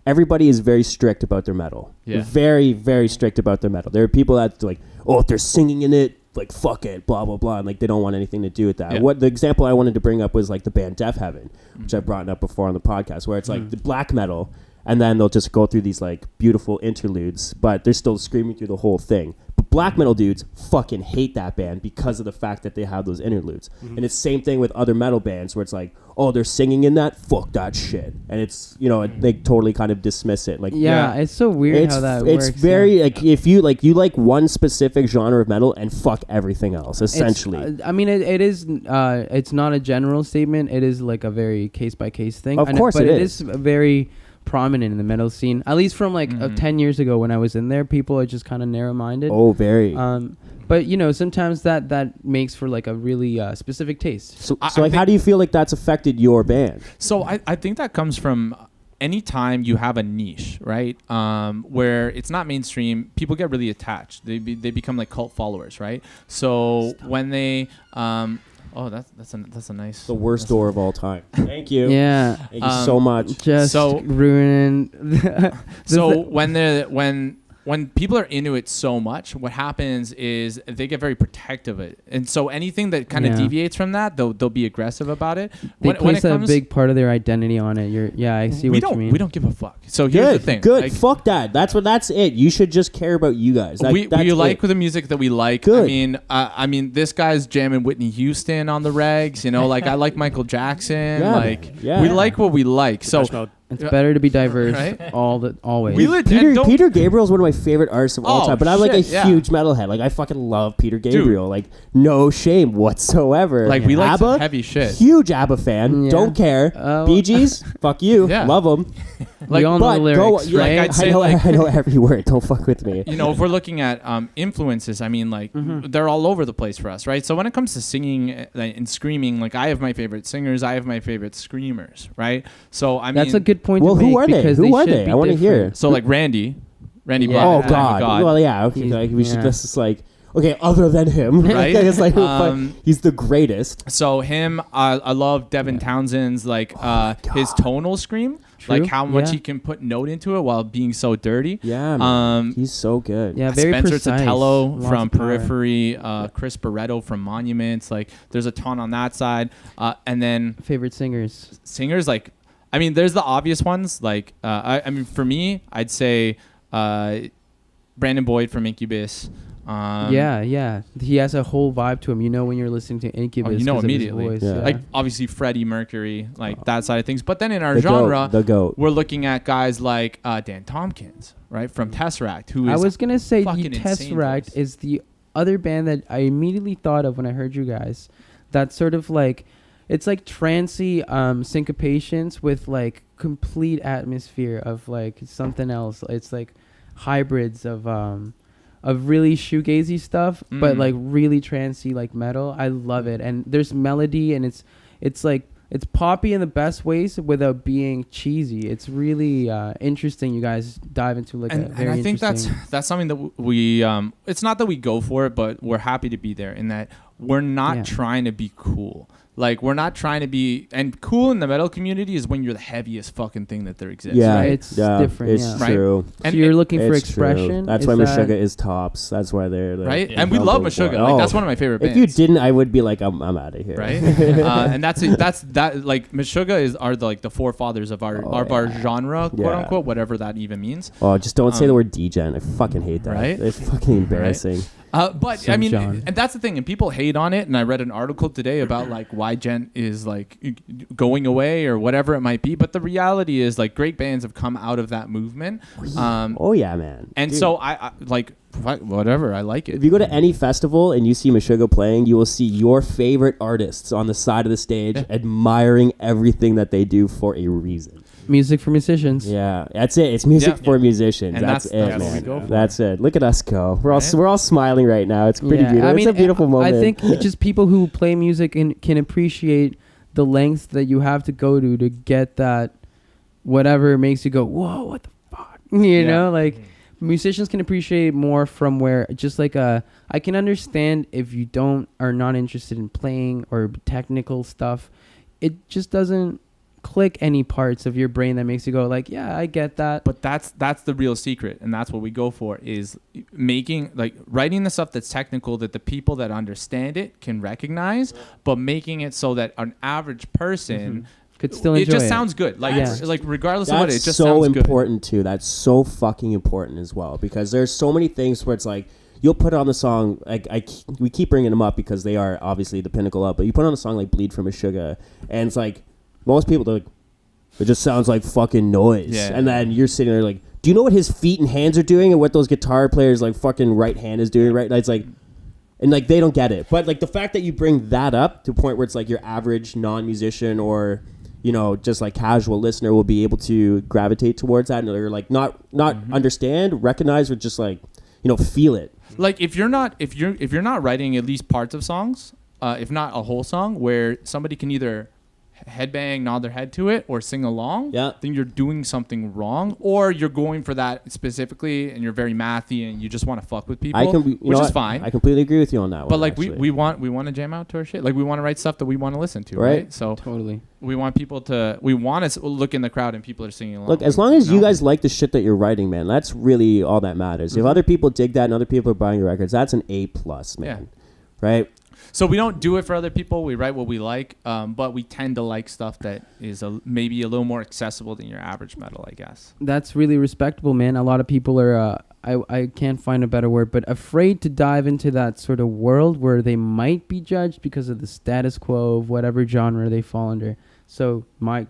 everybody is very strict about their metal. Yeah. Very, very strict about their metal. There are people that like, oh, if they're singing in it, like fuck it, blah blah blah, and like they don't want anything to do with that. Yeah. What the example I wanted to bring up was like the band Death Heaven, which I've brought up before on the podcast, where it's like the black metal, and then they'll just go through these like beautiful interludes, but they're still screaming through the whole thing. But black metal dudes fucking hate that band because of the fact that they have those interludes. And it's same thing with other metal bands where it's like, oh, they're singing in that, fuck that shit, and it's they totally kind of dismiss it. Like it's so weird how that works. It's very like if you like one specific genre of metal and fuck everything else essentially. It is it's not a general statement. It is like a very case by case thing. Of course, but it is very prominent in the metal scene, at least from 10 years ago when I was in there. People are just kind of narrow minded. Oh, very. But sometimes that makes for like a really specific taste. So how do you feel like that's affected your band? So I think that comes from anytime you have a niche, right? Where it's not mainstream, people get really attached. They become like cult followers, right? So when they that's a nice. The worst door of all time. Thank you. Yeah. Thank you so much. Just ruining. When people are into it so much, what happens is they get very protective of it, and so anything that kind of deviates from that, they'll be aggressive about it. They place a big part of their identity on it. I see what you mean. We don't give a fuck. So here's the thing. Good. Fuck that. That's it. You should just care about you guys. We like the music that we like. Good. I mean, this guy's jamming Whitney Houston on the regs. Like I like Michael Jackson. We like what we like. So. It's better to be diverse, right? Always. Peter Gabriel's one of my favorite artists of all time, but I'm like a huge metalhead. Like I fucking love Peter Gabriel. Dude. Like no shame whatsoever. Like we like ABBA, some heavy shit. Huge ABBA fan. Yeah. Don't care. Bee Gees, fuck you. Yeah. Love them. Like we all know the lyrics, right? I'd say I know every word. Don't fuck with me. If we're looking at influences, I mean, like they're all over the place for us, right? So when it comes to singing and screaming, like I have my favorite singers, I have my favorite screamers, right? So I mean, that's a good point. Well, who are they? Who are they? I want to hear. So like Randy Black. Oh God. Well, yeah. Okay. Like, we should just like. Okay, other than him, right? It's like he's the greatest. So him, I love Devin Townsend's his tonal scream. True. Like how much he can put note into it while being so dirty. Yeah, man. He's so good. Yeah, very Spencer precise. Tatello from Periphery, Chris Barretto from Monuments. Like there's a ton on that side. And then favorite singers. Like, I mean, there's the obvious ones. Like, I mean, for me, I'd say Brandon Boyd from Incubus. Yeah. He has a whole vibe to him. When you're listening to Incubus, immediately. Voice, Like obviously Freddie Mercury, like that side of things. But then in our genre, we're looking at guys like Dan Tompkins, right, from Tesseract, who is I was gonna say Tesseract is the other band that I immediately thought of when I heard you guys. That's sort of like it's like trancey syncopations with like complete atmosphere of like something else. It's like hybrids of really shoegazy stuff, but like really trancey like metal. I love it, and there's melody, and it's like it's poppy in the best ways without being cheesy. It's really interesting. You guys dive into like a very and I think interesting. that's something that we it's not that we go for it, but we're happy to be there in that we're not trying to be cool. Like we're not trying to be, and cool in the metal community is when you're the heaviest fucking thing that there exists. Yeah, right? It's different. It's true. Right? And so you're looking for expression. True. That's why Meshuggah is tops. That's why they're right. And we love Meshuggah. Like that's one of my favorite bands. If you didn't, I would be like, I'm out of here. Right. And that's like Meshuggah are the forefathers of our genre, quote unquote, whatever that even means. Oh, just don't say the word degen. I fucking hate that. Right. It's fucking embarrassing. Right? But I mean, and that's the thing, and people hate on it. And I read an article today about like why gent is like going away or whatever it might be. But the reality is, like, great bands have come out of that movement. Oh yeah, man. And dude. So I like whatever. I like it. If you go to any festival and you see Meshuggah playing, you will see your favorite artists on the side of the stage admiring everything that they do for a reason. Music for musicians. Yeah, that's it. It's music for musicians. And that's it, man. That's it. Look at us go. We're all smiling right now. It's pretty beautiful. I mean, it's a beautiful moment. I think just people who play music and can appreciate the lengths that you have to go to get that whatever makes you go, whoa, what the fuck? You know, like musicians can appreciate more from where just like I can understand if you are not interested in playing or technical stuff. It just doesn't click any parts of your brain that makes you go like, yeah, I get that. But that's the real secret, and that's what we go for, is making, like, writing the stuff that's technical that the people that understand it can recognize, but making it so that an average person could still enjoy it. Just sounds good, like like regardless of what it just so sounds good. Important too. That's so fucking important as well, because there's so many things where it's like you'll put on the song, like we keep bringing them up because they are obviously the pinnacle up, but you put on a song like Bleed from a Sugar, and it's like most people, they're like, it just sounds like fucking noise. Yeah. And then you're sitting there like, do you know what his feet and hands are doing and what those guitar players like fucking right hand is doing right now? It's like, and like they don't get it. But like the fact that you bring that up to a point where it's like your average non-musician or, you know, just like casual listener will be able to gravitate towards that, and they're like not understand, recognize, or just like, you know, feel it. Like if you're not writing at least parts of songs, if not a whole song, where somebody can either headbang, nod their head to it, or sing along, then you're doing something wrong, or you're going for that specifically, and you're very mathy, and you just want to fuck with people, which is fine. I completely agree with you on that one. But like we want to jam out to our shit. Like we want to write stuff that we want to listen to, right? So totally, we want to look in the crowd and people are singing along. Look, as long as you guys like the shit that you're writing, man, that's really all that matters. If other people dig that and other people are buying your records, that's an A+, man. Right? So we don't do it for other people. We write what we like, but we tend to like stuff that is maybe a little more accessible than your average metal, I guess. That's really respectable, man. A lot of people are, I can't find a better word, but afraid to dive into that sort of world where they might be judged because of the status quo of whatever genre they fall under. So I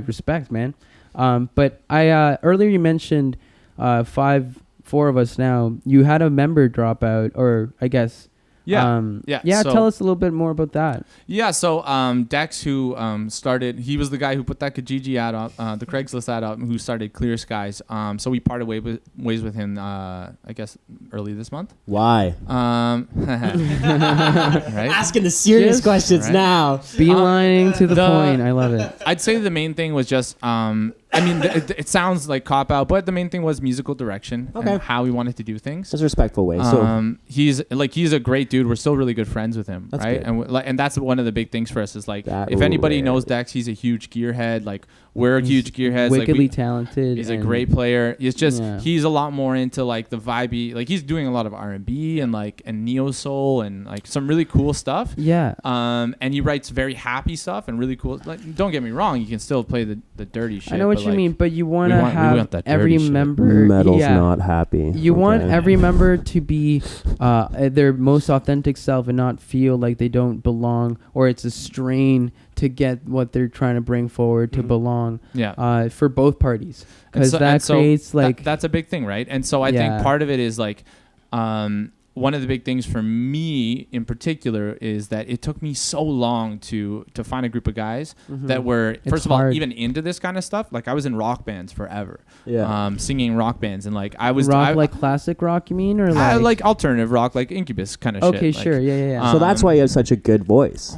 respect, man. But I earlier you mentioned 4 of us now. You had a member drop out, or I guess. So tell us a little bit more about that. Yeah, so Dex, who started, he was the guy who put that Kijiji ad up, the Craigslist ad up, who started Clear Skies. So we parted ways with him, I guess, early this month. Why? Right? Asking the serious questions now. Beelining to the point. I love it. I'd say the main thing was just, it sounds like cop-out, but the main thing was musical direction and how we wanted to do things. That's a respectful way. So he's a great dude. We're still really good friends with him, right? Good. And that's one of the big things for us is like, if anybody knows Dex, he's a huge gearhead. Like we're huge gearheads. Wickedly talented. He's a great player. It's just he's a lot more into like the vibey. Like he's doing a lot of R&B and neo soul and like some really cool stuff. Yeah. And he writes very happy stuff and really cool. Like don't get me wrong, you can still play the dirty shit. I know what you mean, but you want to have every member. Metal's not happy. You want every member to be their most authentic self and not feel like they don't belong, or it's a strain to get what they're trying to bring forward to belong. Yeah. For both parties, because creates that's a big thing, right? And so I think part of it is like. One of the big things for me in particular is that it took me so long to find a group of guys that were, first of all, even into this kind of stuff. Like I was in rock bands forever, singing rock bands, and like I was like classic rock, you mean, or like alternative rock, like Incubus kind of shit. Okay, sure, yeah. So that's why you have such a good voice.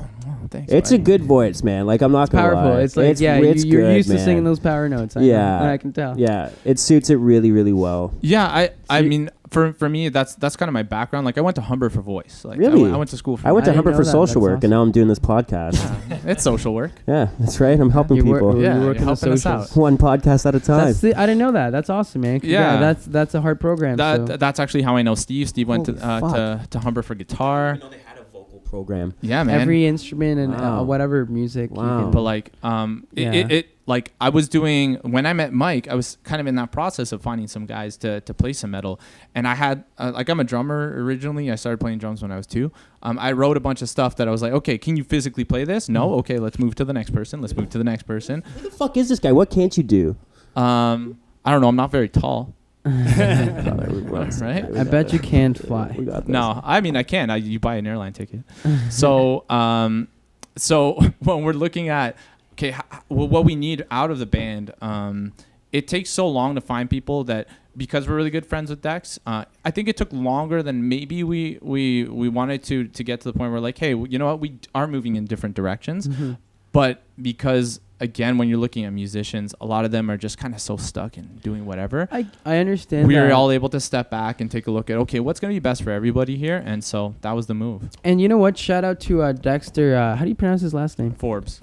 Thanks, it's a good voice, man. Like I'm not gonna powerful. lie. It's like you're good, used man. to singing those power notes. I can tell. Yeah, it suits it really, really well. Yeah, I mean, for me, that's kind of my background. Like I went to Humber for voice. Like really, I went to school for. I went to Humber for social work, and now I'm doing this podcast. It's social work. Yeah, that's right. I'm helping people. You're helping us out. One podcast at a time. I didn't know that. That's awesome, man. Yeah, that's a hard program. That's actually how I know Steve. Steve went to Humber for guitar. Program. Yeah, man. Every instrument and whatever music. Wow. But like, it like I was doing when I met Mike, I was kind of in that process of finding some guys to play some metal, and I had like I'm a drummer originally. I started playing drums when I was 2. I wrote a bunch of stuff that I was like, okay, can you physically play this? No, okay, let's move to the next person. Let's move to the next person. Who the fuck is this guy? What can't you do? I don't know. I'm not very tall. Right? I bet you can't fly. No, I mean I can. You buy an airline ticket. So when we're looking at what we need out of the band, it takes so long to find people that because we're really good friends with Dex. I think it took longer than maybe we wanted to get to the point where like, hey, you know what, we are moving in different directions. But because, again, when you're looking at musicians, a lot of them are just kind of so stuck in doing whatever. I understand. We were all able to step back and take a look at, okay, what's going to be best for everybody here? And so that was the move. And you know what? Shout out to Dexter. How do you pronounce his last name? Forbes.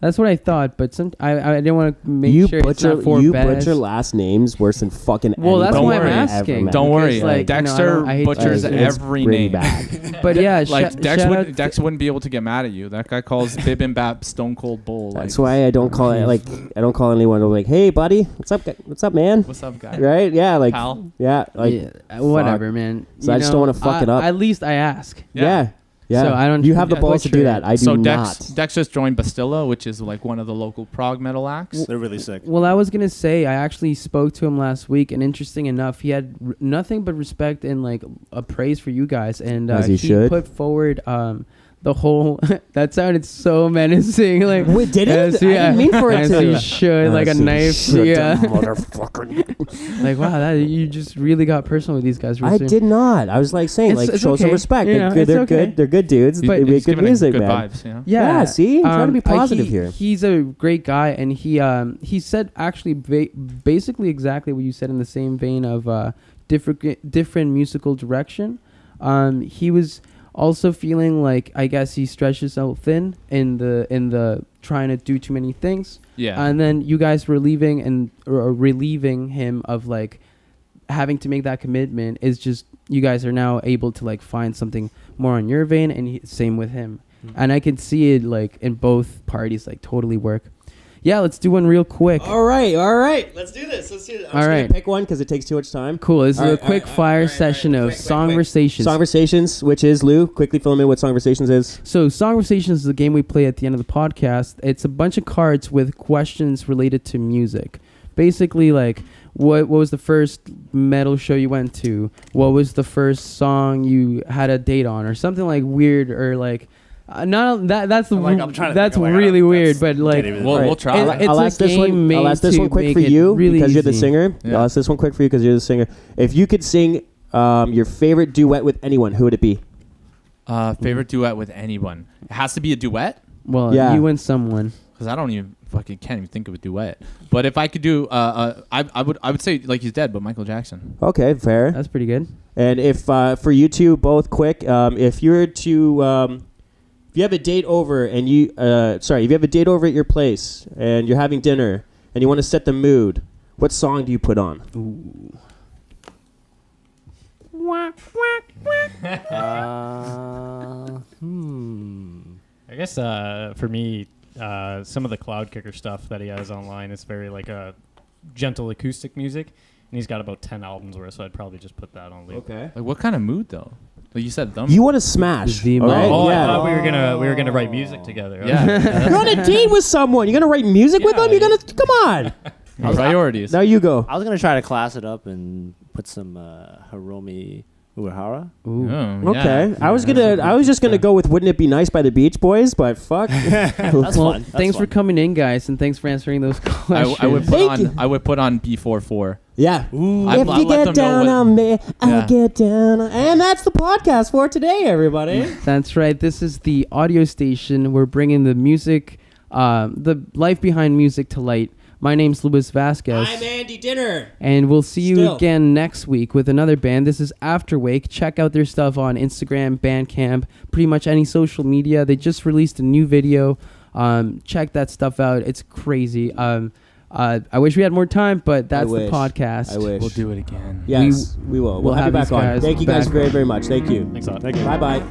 That's what I thought, but I didn't want to make sure it's not Forbes. You butcher last names worse than fucking that's why I'm asking. Don't worry. Like, Dexter butchers every name. But yeah, like Dex wouldn't be able to get mad at you. That guy calls Bibimbap Stone Cold Bull. That's why I don't call it like I don't call anyone like, hey buddy, what's up man? What's up, guy? Right? Yeah, like pal. Yeah, like whatever, man. So I just don't want to fuck it up. At least I ask. Yeah. So I don't. You have the balls to do that. I do not. Dex just joined Bastilla, which is like one of the local prog metal acts. They're really sick. Well, I was gonna say I actually spoke to him last week, and interesting enough, he had nothing but respect and like a praise for you guys, and he put forward the whole that sounded so menacing. Like, wait, did it? I didn't mean for it to. As you should, like a knife. Yeah. Motherfucker. Like, wow, you just really got personal with these guys. I did not. I was like saying, it's show some respect. They're good. They're good dudes. They make good music, good man. Vibes, you know? Yeah. See, I'm trying to be positive here. He's a great guy, and he said actually basically exactly what you said in the same vein of different musical direction. He was also feeling like, I guess, he stretched himself thin in the trying to do too many things. Yeah. And then you guys were leaving and relieving him of like having to make that commitment. Is just you guys are now able to like find something more on your vein, and same with him. Mm-hmm. And I can see it like in both parties like totally work. Yeah, let's do one real quick. All right. Let's do this. I'm just going to pick one because it takes too much time. Cool. This is a quick fire session of Songversations. Songversations, which is, Lou, quickly fill me in what Songversations is. So Songversations is a game we play at the end of the podcast. It's a bunch of cards with questions related to music. Basically, like, what was the first metal show you went to? What was the first song you had a date on? Or something like weird or like... That's really weird, but like we'll try. I'll ask this one quick for you because you're the singer. Yeah. I'll ask this one quick for you because you're the singer. If you could sing your favorite duet with anyone, who would it be? Favorite duet with anyone? It has to be a duet. Well, yeah. You and someone. Because I don't even can't even think of a duet. But if I could do, I would say like he's dead, but Michael Jackson. Okay, fair. That's pretty good. And if for you two both quick, if you were to if you have a date over and if you have a date over at your place and you're having dinner and you want to set the mood, what song do you put on? Ooh. I guess for me, some of the Cloud Kicker stuff that he has online is very like a gentle acoustic music, and he's got about 10 albums worth, so I'd probably just put that on loop. Okay. Like what kind of mood though? Like you said, you want to smash. Right? Oh, yeah. I thought we were gonna write music together. Yeah. You're on a date with someone. You're gonna write music with them. You're gonna come on. Priorities. Now you go. I was gonna try to class it up and put some Hiromi Uehara. Ooh. Oh, okay. Yeah. I was just gonna go with "Wouldn't It Be Nice" by the Beach Boys, but fuck. That's fun. Thanks for coming in, guys, and thanks for answering those questions. I would put on B44. Yeah. Ooh. If you get down on me, I'll get down on... And that's the podcast for today, everybody. That's right. This is the audio station. We're bringing the music, the life behind music to light. My name's Luis Vasquez. I'm Andy Dinner. And we'll see you again next week with another band. This is Afterwake. Check out their stuff on Instagram, Bandcamp, pretty much any social media. They just released a new video. Check that stuff out. It's crazy. I wish we had more time, but that's the podcast. I wish. We'll do it again. Yes, we will. We'll have you back on. Thank you guys very, very much. Thank you. Thanks a lot. Bye-bye.